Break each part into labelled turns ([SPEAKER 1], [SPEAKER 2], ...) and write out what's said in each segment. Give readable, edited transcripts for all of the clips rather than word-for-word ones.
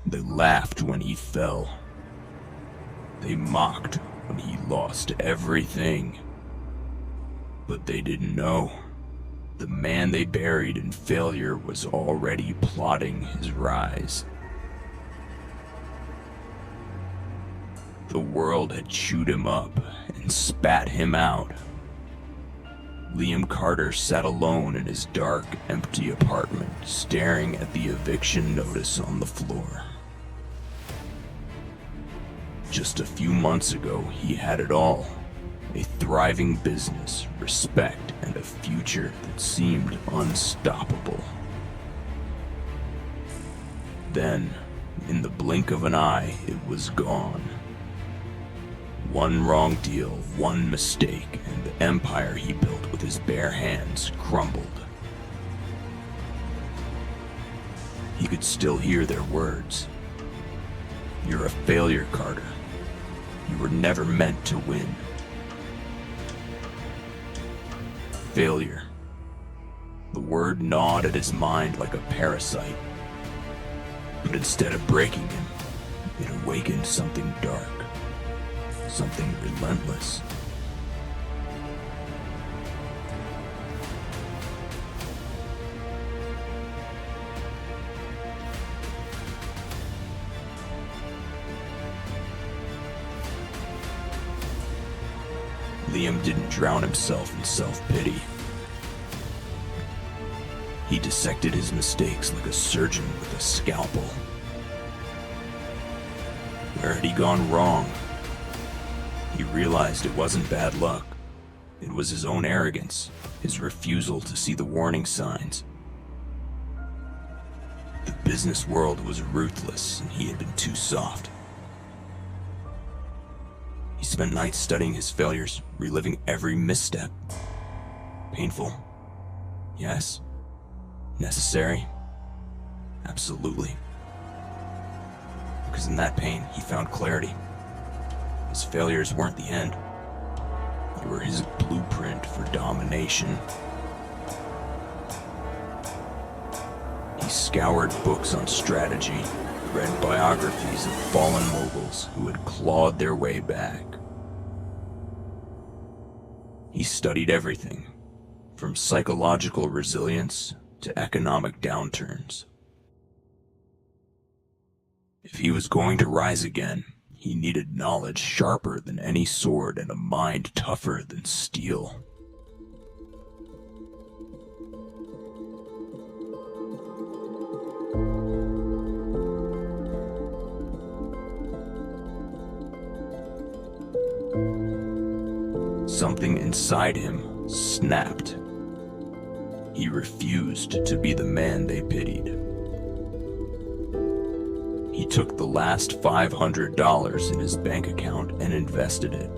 [SPEAKER 1] They laughed when he fell. They mocked when he lost everything. But they didn't know. The man they buried in failure was already plotting his rise. The world had chewed him up and spat him out. Liam Carter sat alone in his dark, empty apartment, staring at the eviction notice on the floor. Just a few months ago, he had it all. A thriving business, respect, and a future that seemed unstoppable. Then, in the blink of an eye, it was gone. One wrong deal, one mistake, and the empire he built with his bare hands crumbled. He could still hear their words. "You're a failure, Carter. You were never meant to win." Failure. The word gnawed at his mind like a parasite. But instead of breaking him, it awakened something dark. Something relentless. Liam didn't drown himself in self-pity. He dissected his mistakes like a surgeon with a scalpel. Where had he gone wrong? He realized it wasn't bad luck. It was his own arrogance, his refusal to see the warning signs. The business world was ruthless, and he had been too soft. He spent nights studying his failures, reliving every misstep. Painful. Yes. Necessary. Absolutely. Because in that pain, he found clarity. His failures weren't the end. They were his blueprint for domination. He scoured books on strategy, read biographies of fallen moguls who had clawed their way back. He studied everything, from psychological resilience to economic downturns. If he was going to rise again, he needed knowledge sharper than any sword and a mind tougher than steel. Something inside him snapped. He refused to be the man they pitied. He took the last $500 in his bank account and invested it.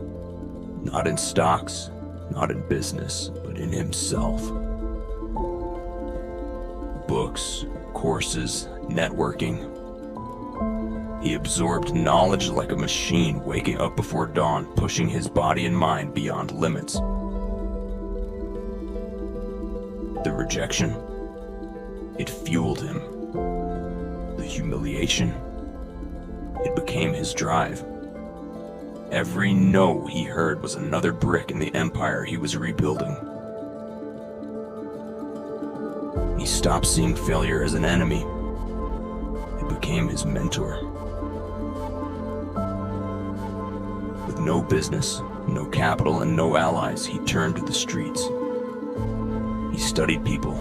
[SPEAKER 1] Not in stocks, not in business, but in himself. Books, courses, networking. He absorbed knowledge like a machine, waking up before dawn, pushing his body and mind beyond limits. The rejection, it fueled him. The humiliation, it became his drive. Every no he heard was another brick in the empire he was rebuilding. He stopped seeing failure as an enemy. It became his mentor. With no business, no capital, and no allies, he turned to the streets. He studied people,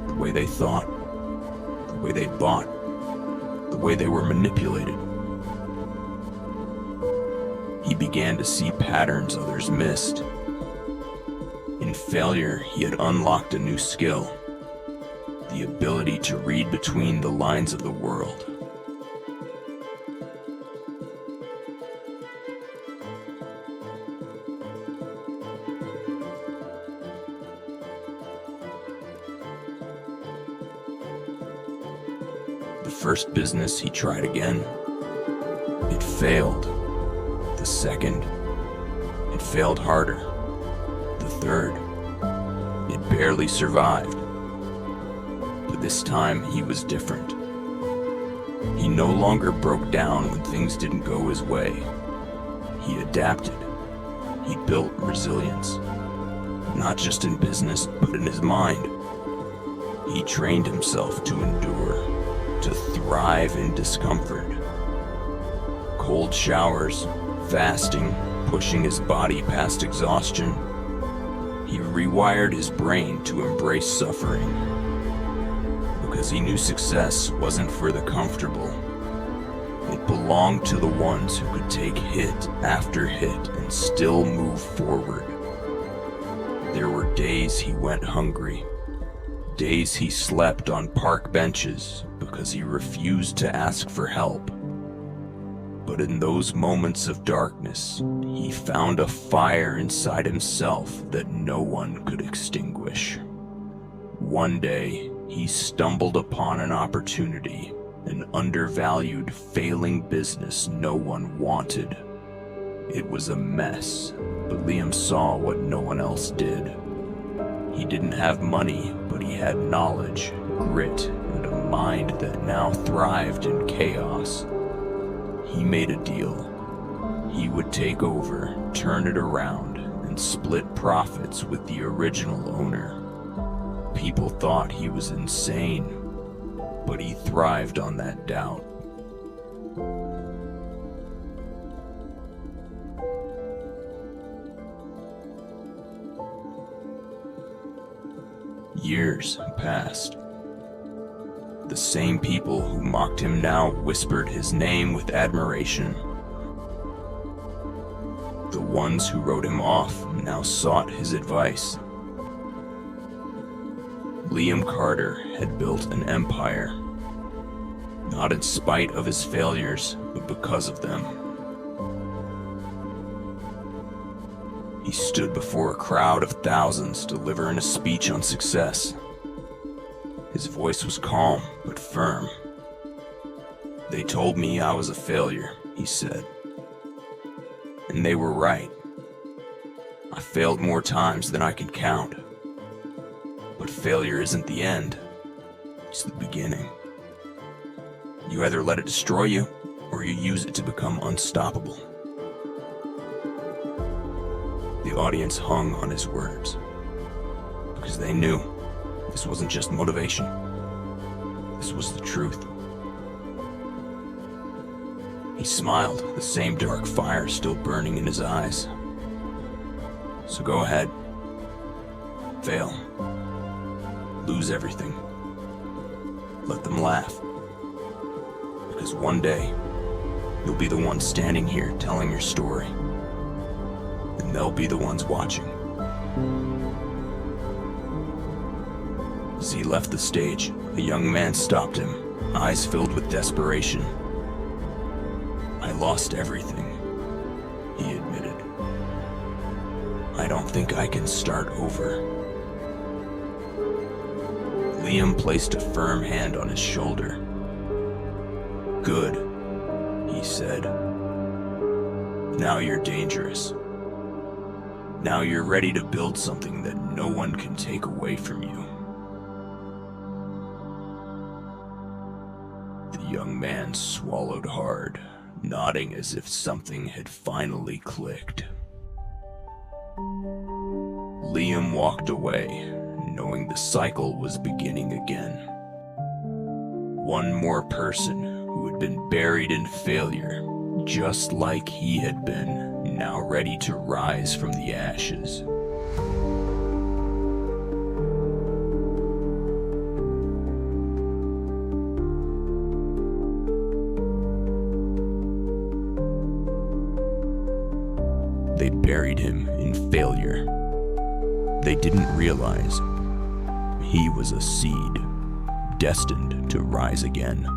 [SPEAKER 1] the way they thought, the way they bought, the way they were manipulated. He began to see patterns others missed. In failure, he had unlocked a new skill, the ability to read between the lines of the world. The first business he tried again. It failed. The second, it failed harder. The third, it barely survived. But this time he was different. He no longer broke down when things didn't go his way. He adapted. He built resilience, not just in business, but in his mind. He trained himself to endure, to thrive in discomfort. Cold showers, fasting, pushing his body past exhaustion. He rewired his brain to embrace suffering, because he knew success wasn't for the comfortable. It belonged to the ones who could take hit after hit and still move forward. There were days he went hungry, days he slept on park benches because he refused to ask for help. But in those moments of darkness, he found a fire inside himself that no one could extinguish. One day, he stumbled upon an opportunity, an undervalued, failing business no one wanted. It was a mess, but Liam saw what no one else did. He didn't have money, but he had knowledge, grit, and a mind that now thrived in chaos. He made a deal. He would take over, turn it around, and split profits with the original owner. People thought he was insane, but he thrived on that doubt. Years passed. The same people who mocked him now whispered his name with admiration. The ones who wrote him off now sought his advice. Liam Carter had built an empire, not in spite of his failures, but because of them. He stood before a crowd of thousands, delivering a speech on success. His voice was calm, but firm. "They told me I was a failure," he said. "And they were right. I failed more times than I could count. But failure isn't the end, it's the beginning. You either let it destroy you, or you use it to become unstoppable." The audience hung on his words, because they knew this wasn't just motivation. This was the truth. He smiled, the same dark fire still burning in his eyes. "So go ahead. Fail. Lose everything. Let them laugh. Because one day, you'll be the one standing here telling your story. And they'll be the ones watching." As he left the stage, a young man stopped him, eyes filled with desperation. "I lost everything," he admitted. "I don't think I can start over." Liam placed a firm hand on his shoulder. "Good," he said. "Now you're dangerous. Now you're ready to build something that no one can take away from you." The young man swallowed hard, nodding as if something had finally clicked. Liam walked away, knowing the cycle was beginning again. One more person who had been buried in failure, just like he had been, now ready to rise from the ashes. They buried him in failure. They didn't realize he was a seed, destined to rise again.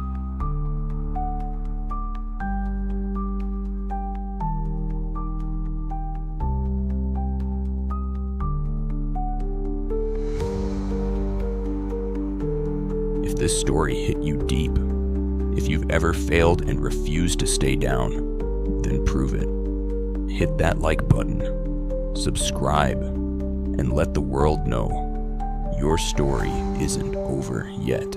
[SPEAKER 1] If this story hit you deep, if you've ever failed and refused to stay down, then prove it. Hit that like button, subscribe, and let the world know your story isn't over yet.